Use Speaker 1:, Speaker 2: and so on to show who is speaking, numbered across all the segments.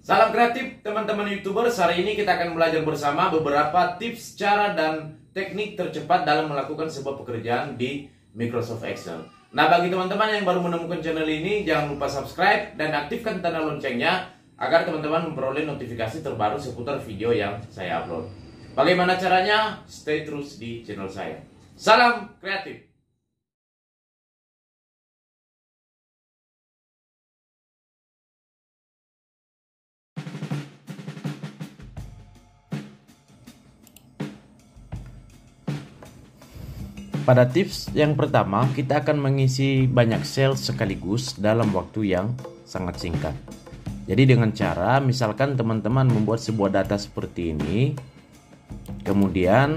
Speaker 1: Salam kreatif teman-teman YouTubers. Hari ini kita akan belajar bersama beberapa tips, cara, dan teknik tercepat dalam melakukan sebuah pekerjaan di Microsoft Excel. Nah, bagi teman-teman yang baru menemukan channel ini, jangan lupa subscribe dan aktifkan tanda loncengnya agar teman-teman memperoleh notifikasi terbaru seputar video yang saya upload. Bagaimana caranya? Stay terus di channel saya. Salam kreatif. Pada tips yang pertama, kita akan mengisi banyak sel sekaligus dalam waktu yang sangat singkat. Jadi dengan cara, misalkan teman-teman membuat sebuah data seperti ini, kemudian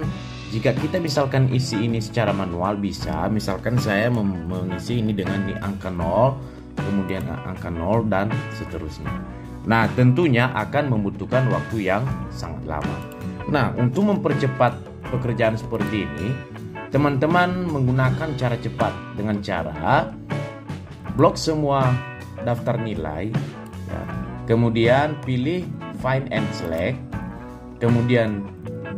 Speaker 1: jika kita misalkan isi ini secara manual bisa, misalkan saya mengisi ini dengan di angka 0, kemudian angka 0 dan seterusnya. Nah, tentunya akan membutuhkan waktu yang sangat lama. Nah, untuk mempercepat pekerjaan seperti ini, teman-teman menggunakan cara cepat dengan cara blok semua daftar nilai, ya. Kemudian pilih find and select, kemudian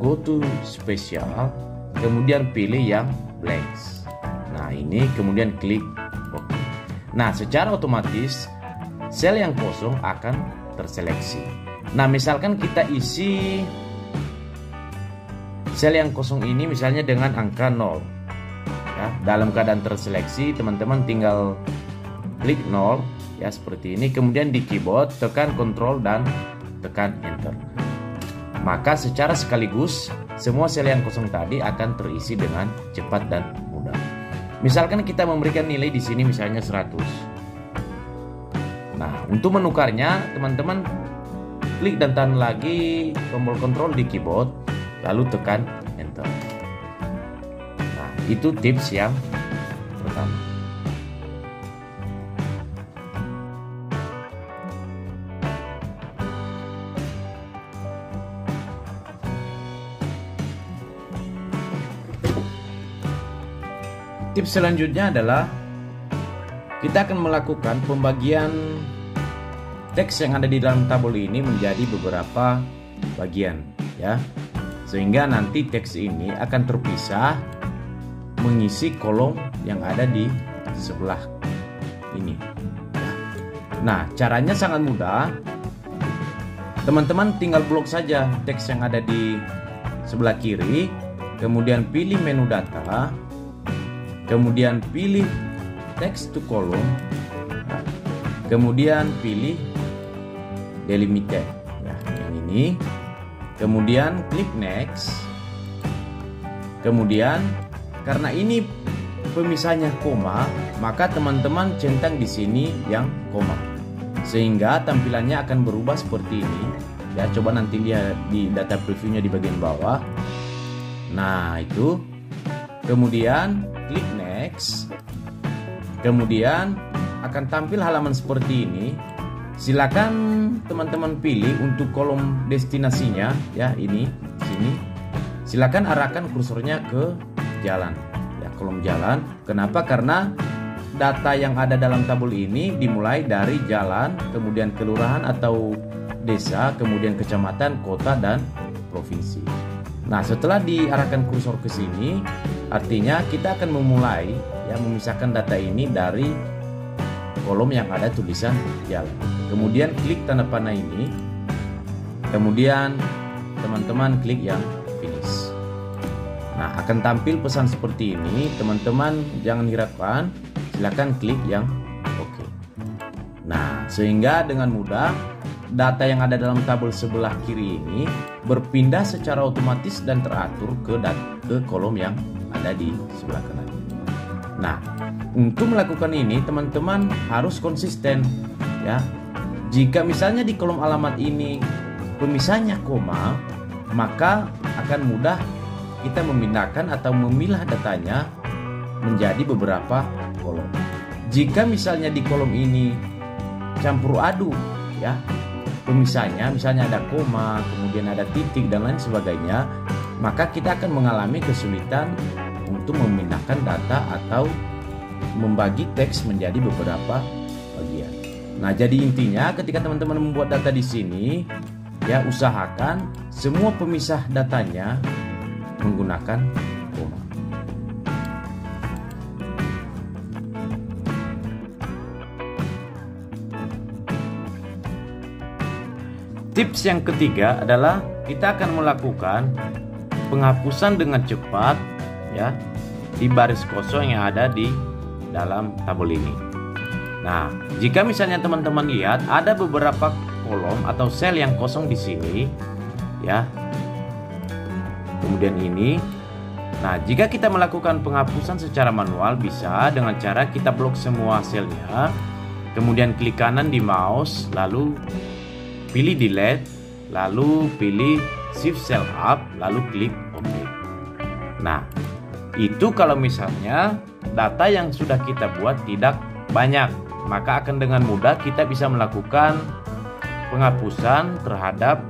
Speaker 1: go to special, kemudian pilih yang blanks. Nah, ini kemudian klik OK. Nah, secara otomatis sel yang kosong akan terseleksi. Nah, misalkan kita isi sel yang kosong ini misalnya dengan angka 0, ya, dalam keadaan terseleksi, teman-teman tinggal klik 0, ya, seperti ini. Kemudian di keyboard tekan Ctrl dan tekan Enter. Maka secara sekaligus semua sel yang kosong tadi akan terisi dengan cepat dan mudah. Misalkan kita memberikan nilai di sini misalnya 100. Nah, untuk menukarnya teman-teman klik dan tahan lagi tombol Ctrl di keyboard, lalu tekan Enter. Nah, itu tips yang pertama. Tips selanjutnya adalah kita akan melakukan pembagian teks yang ada di dalam tabel ini menjadi beberapa bagian, ya. Sehingga nanti teks ini akan terpisah mengisi kolom yang ada di sebelah ini. Nah, caranya sangat mudah. Teman-teman tinggal blok saja teks yang ada di sebelah kiri, kemudian pilih menu data, kemudian pilih text to column, kemudian pilih delimited, ya, yang ini. Kemudian klik next. Kemudian karena ini pemisahnya koma, maka teman-teman centang di sini yang koma, sehingga tampilannya akan berubah seperti ini. Ya, coba nanti lihat di data previewnya di bagian bawah. Nah, itu. Kemudian klik next. Kemudian akan tampil halaman seperti ini. Silakan teman-teman pilih untuk kolom destinasinya, ya, ini sini. Silakan arahkan kursornya ke jalan, ya, kolom jalan. Kenapa? Karena data yang ada dalam tabel ini dimulai dari jalan, kemudian kelurahan atau desa, kemudian kecamatan, kota, dan provinsi. Nah, setelah diarahkan kursor ke sini, artinya kita akan memulai, ya, memisahkan data ini dari kolom yang ada tulisan jalan. Kemudian klik tanda panah ini. Kemudian teman-teman klik yang finish. Nah, akan tampil pesan seperti ini. Teman-teman jangan hiraukan, silakan klik yang OK. Nah, sehingga dengan mudah data yang ada dalam tabel sebelah kiri ini berpindah secara otomatis dan teratur ke kolom yang ada di sebelah kanan. Nah, untuk melakukan ini teman-teman harus konsisten, ya. Jika misalnya di kolom alamat ini pemisahnya koma, maka akan mudah kita memindahkan atau memilah datanya menjadi beberapa kolom. Jika misalnya di kolom ini campur aduk, ya, pemisahnya misalnya ada koma, kemudian ada titik dan lain sebagainya, maka kita akan mengalami kesulitan untuk memindahkan data atau membagi teks menjadi beberapa bagian. Nah, jadi intinya ketika teman-teman membuat data di sini, ya usahakan semua pemisah datanya menggunakan koma. Tips yang ketiga adalah kita akan melakukan penghapusan dengan cepat ya di baris kosong yang ada di dalam tabel ini. Nah, jika misalnya teman-teman lihat ada beberapa kolom atau sel yang kosong di sini ya. Kemudian ini. Nah, jika kita melakukan penghapusan secara manual bisa dengan cara kita blok semua selnya. Kemudian klik kanan di mouse, lalu pilih delete, lalu pilih shift cell up, lalu klik OK. Nah, itu kalau misalnya data yang sudah kita buat tidak banyak, maka akan dengan mudah kita bisa melakukan penghapusan terhadap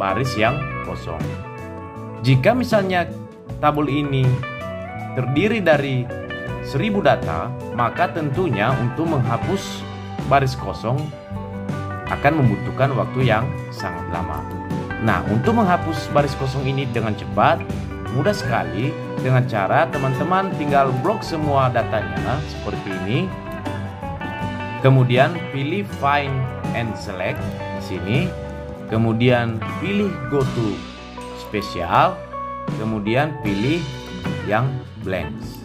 Speaker 1: baris yang kosong. Jika misalnya tabel ini terdiri dari 1000 data, maka tentunya untuk menghapus baris kosong akan membutuhkan waktu yang sangat lama. Nah, untuk menghapus baris kosong ini dengan cepat, mudah sekali dengan cara teman-teman tinggal blok semua datanya seperti ini. Kemudian pilih Find and Select di sini. Kemudian pilih Go to Special. Kemudian pilih yang blanks.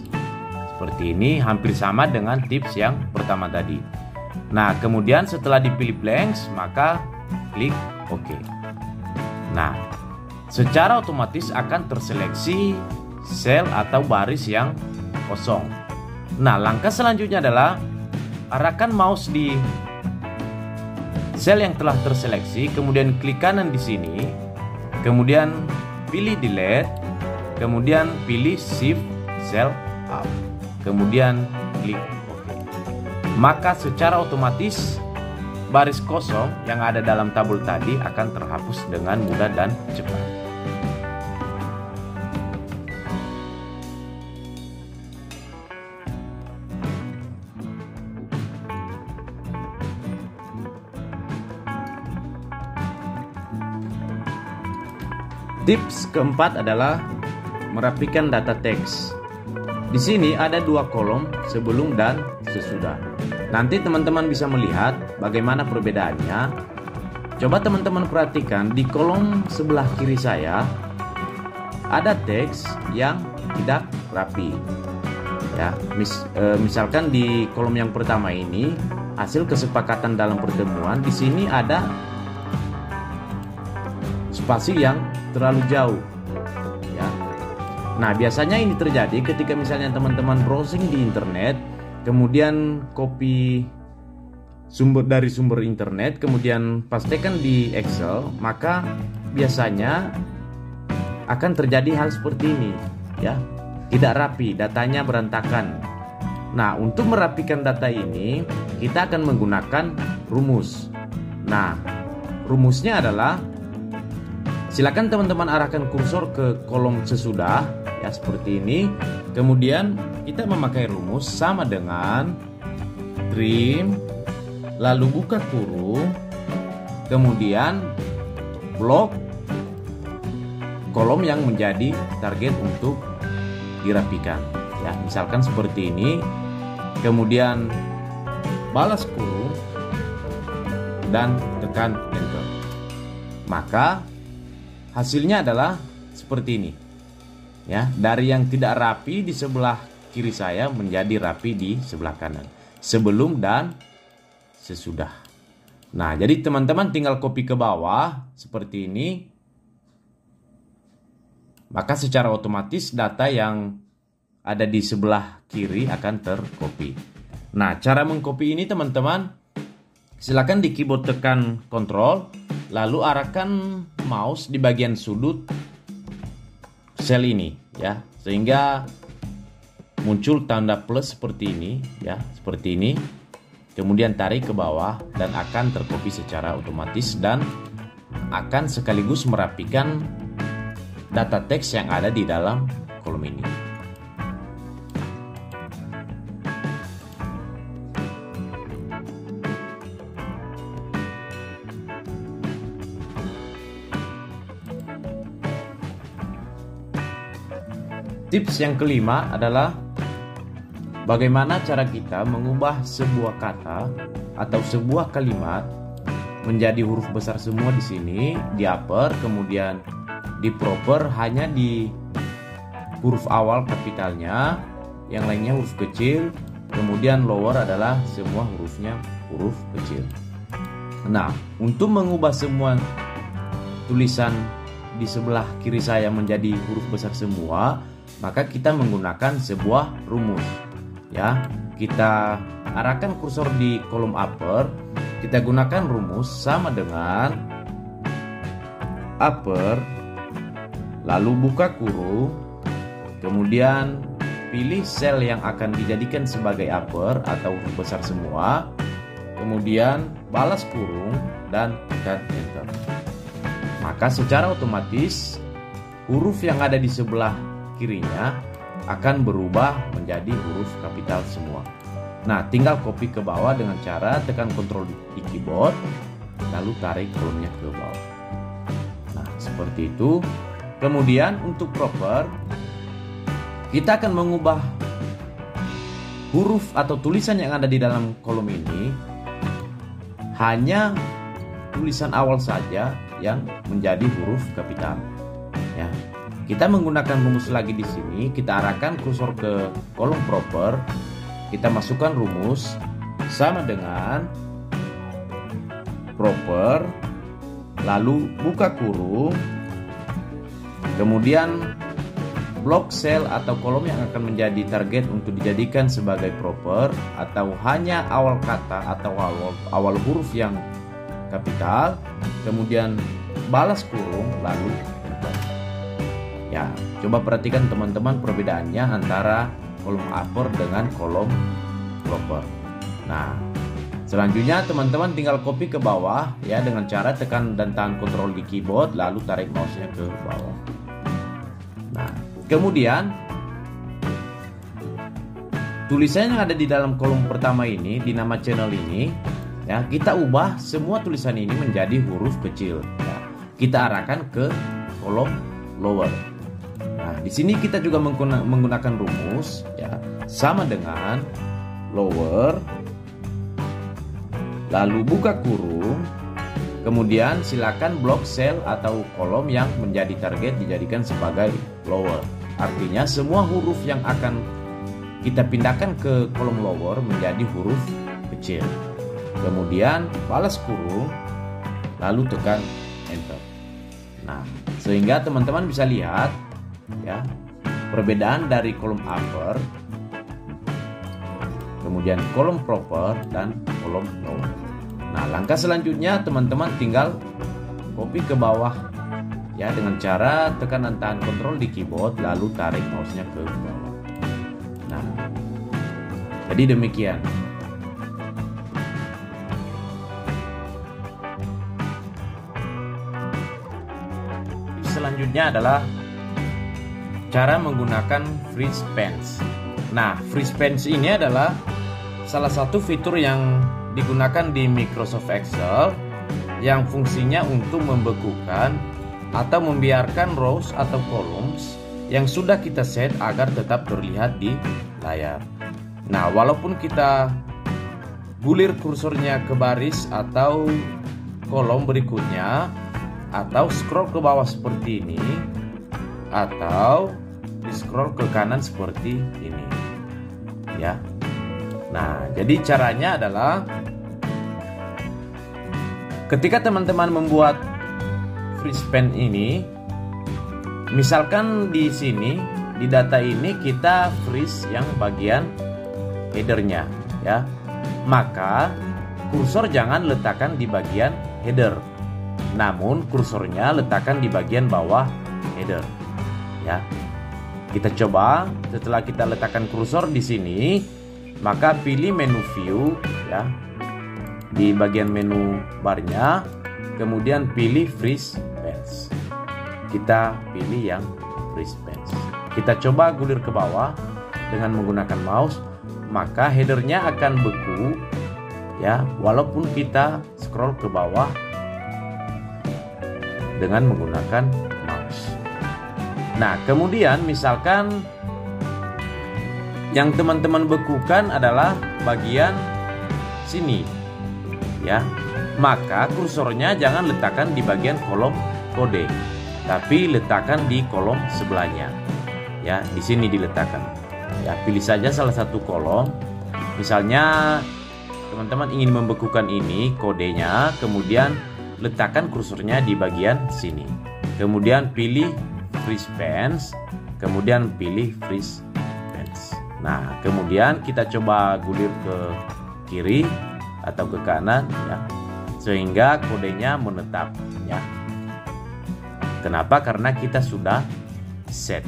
Speaker 1: Seperti ini, hampir sama dengan tips yang pertama tadi. Nah, kemudian setelah dipilih blanks, maka klik OK. Nah, secara otomatis akan terseleksi sel atau baris yang kosong. Nah, langkah selanjutnya adalah arahkan mouse di sel yang telah terseleksi, kemudian klik kanan di sini, kemudian pilih delete, kemudian pilih shift cell up, kemudian klik OK. Maka secara otomatis baris kosong yang ada dalam tabel tadi akan terhapus dengan mudah dan cepat. Tips keempat adalah merapikan data teks. Di sini ada dua kolom sebelum dan sesudah. Nanti teman-teman bisa melihat bagaimana perbedaannya. Coba teman-teman perhatikan di kolom sebelah kiri saya ada teks yang tidak rapi. Ya, misalkan di kolom yang pertama ini hasil kesepakatan dalam pertemuan, di sini ada spasi yang terlalu jauh. Ya. Nah, biasanya ini terjadi ketika misalnya teman-teman browsing di internet, kemudian copy dari sumber internet, kemudian pastekan di Excel, maka biasanya akan terjadi hal seperti ini, ya. Tidak rapi, datanya berantakan. Nah, untuk merapikan data ini, kita akan menggunakan rumus. Nah, rumusnya adalah silakan teman-teman arahkan kursor ke kolom sesudah, ya seperti ini. Kemudian kita memakai rumus sama dengan trim, lalu buka kurung, kemudian blok kolom yang menjadi target untuk dirapikan. Ya, misalkan seperti ini. Kemudian balas kurung dan tekan enter. Maka hasilnya adalah seperti ini. Ya, dari yang tidak rapi di sebelah kiri saya menjadi rapi di sebelah kanan. Sebelum dan sesudah. Nah, jadi teman-teman tinggal copy ke bawah seperti ini. Maka secara otomatis data yang ada di sebelah kiri akan tercopy. Nah, cara mengcopy ini teman-teman, silakan di keyboard tekan Ctrl, lalu arahkan mouse di bagian sudut sel ini, ya, sehingga muncul tanda plus seperti ini, ya, seperti ini. Kemudian tarik ke bawah dan akan tercopy secara otomatis dan akan sekaligus merapikan data teks yang ada di dalam kolom ini. Tips yang kelima adalah bagaimana cara kita mengubah sebuah kata atau sebuah kalimat menjadi huruf besar semua di sini, di upper, kemudian di proper hanya di huruf awal kapitalnya, yang lainnya huruf kecil, kemudian lower adalah semua hurufnya huruf kecil. Nah, untuk mengubah semua tulisan di sebelah kiri saya menjadi huruf besar semua, maka kita menggunakan sebuah rumus. Ya, kita arahkan kursor di kolom upper, kita gunakan rumus sama dengan upper, lalu buka kurung, kemudian pilih sel yang akan dijadikan sebagai upper atau huruf besar semua, kemudian balas kurung dan tekan enter. Maka secara otomatis huruf yang ada di sebelah kirinya akan berubah menjadi huruf kapital semua. Nah, tinggal copy ke bawah dengan cara tekan Ctrl di keyboard, lalu tarik kolomnya ke bawah. Nah, seperti itu. Kemudian untuk proper, kita akan mengubah huruf atau tulisan yang ada di dalam kolom ini hanya tulisan awal saja yang menjadi huruf kapital. Ya. Kita menggunakan rumus lagi di sini, kita arahkan kursor ke kolom proper, kita masukkan rumus sama dengan proper, lalu buka kurung, kemudian blok sel atau kolom yang akan menjadi target untuk dijadikan sebagai proper atau hanya awal kata atau awal huruf yang kapital, kemudian balas kurung, lalu enter. Ya, coba perhatikan teman-teman perbedaannya antara kolom upper dengan kolom proper. Nah, selanjutnya teman-teman tinggal copy ke bawah ya dengan cara tekan dan tahan Ctrl di keyboard, lalu tarik mouse-nya ke bawah. Nah, kemudian tulisan yang ada di dalam kolom pertama ini, di nama channel ini, ya kita ubah semua tulisan ini menjadi huruf kecil. Ya, kita arahkan ke kolom lower. Nah, di sini kita juga menggunakan rumus, ya sama dengan lower, lalu buka kurung, kemudian silakan blok sel atau kolom yang menjadi target dijadikan sebagai lower. Artinya semua huruf yang akan kita pindahkan ke kolom lower menjadi huruf kecil. Kemudian balas kurung, lalu tekan enter. Nah, sehingga teman-teman bisa lihat ya perbedaan dari kolom upper, kemudian kolom proper dan kolom lower. Nah, langkah selanjutnya teman-teman tinggal copy ke bawah ya dengan cara tekan dan tahan Ctrl di keyboard, lalu tarik mouse-nya ke bawah. Nah, jadi demikian. Selanjutnya adalah cara menggunakan freeze pens. Nah, freeze pens ini adalah salah satu fitur yang digunakan di Microsoft Excel yang fungsinya untuk membekukan atau membiarkan rows atau columns yang sudah kita set agar tetap terlihat di layar. Nah, walaupun kita gulir kursornya ke baris atau kolom berikutnya, atau scroll ke bawah seperti ini, atau di scroll ke kanan seperti ini ya. Nah, jadi caranya adalah ketika teman-teman membuat freeze pen ini, misalkan di sini di data ini kita freeze yang bagian headernya ya, maka kursor jangan letakkan di bagian header, namun kursornya letakkan di bagian bawah header ya. Kita coba, setelah kita letakkan kursor di sini, maka pilih menu view ya di bagian menu barnya, kemudian pilih freeze pens. Kita pilih yang freeze pens. Kita coba gulir ke bawah dengan menggunakan mouse, maka headernya akan beku ya, walaupun kita scroll ke bawah dengan menggunakan mouse. Nah, kemudian misalkan Yang teman-teman bekukan adalah bagian sini, ya. Maka kursornya jangan letakkan di bagian kolom kode, tapi letakkan di kolom sebelahnya. Ya, di sini diletakkan. Ya, pilih saja salah satu kolom. Misalnya teman-teman ingin membekukan ini kodenya, kemudian letakkan kursornya di bagian sini. Kemudian pilih freeze pens, kemudian pilih freeze pens. Nah, kemudian kita coba gulir ke kiri atau ke kanan, ya, sehingga kodenya menetap, ya. Kenapa? Karena kita sudah set.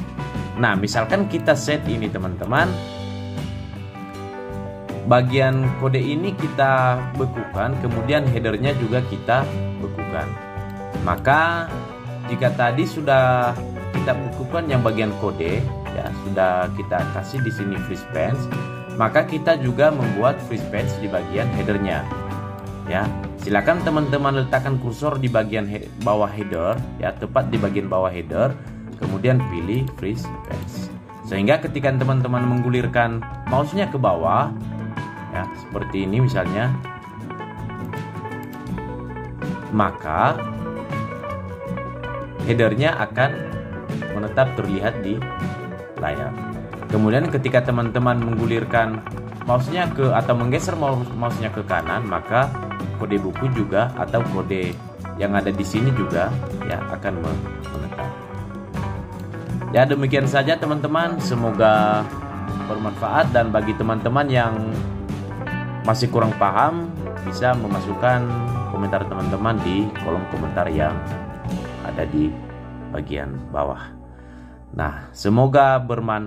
Speaker 1: Nah, misalkan kita set ini teman-teman, bagian kode ini kita bekukan, kemudian headernya juga kita bekukan. Maka jika tadi sudah kita bekukan yang bagian kode, ya, sudah kita kasih di sini freeze pens, maka kita juga membuat freeze pens di bagian headernya. Ya, silakan teman-teman letakkan kursor di bagian bawah header, ya, tepat di bagian bawah header, kemudian pilih freeze pens. Sehingga ketika teman-teman menggulirkan mouse-nya ke bawah, ya, seperti ini misalnya, maka headernya akan menetap terlihat di layar. Kemudian ketika teman-teman menggulirkan mouse-nya ke atau menggeser mouse-nya ke kanan, maka kode buku juga atau kode yang ada di sini juga, ya, akan menetap. Ya, demikian saja teman-teman, semoga bermanfaat, dan bagi teman-teman yang masih kurang paham bisa memasukkan komentar teman-teman di kolom komentar yang ada di bagian bawah. Nah, semoga bermanfaat.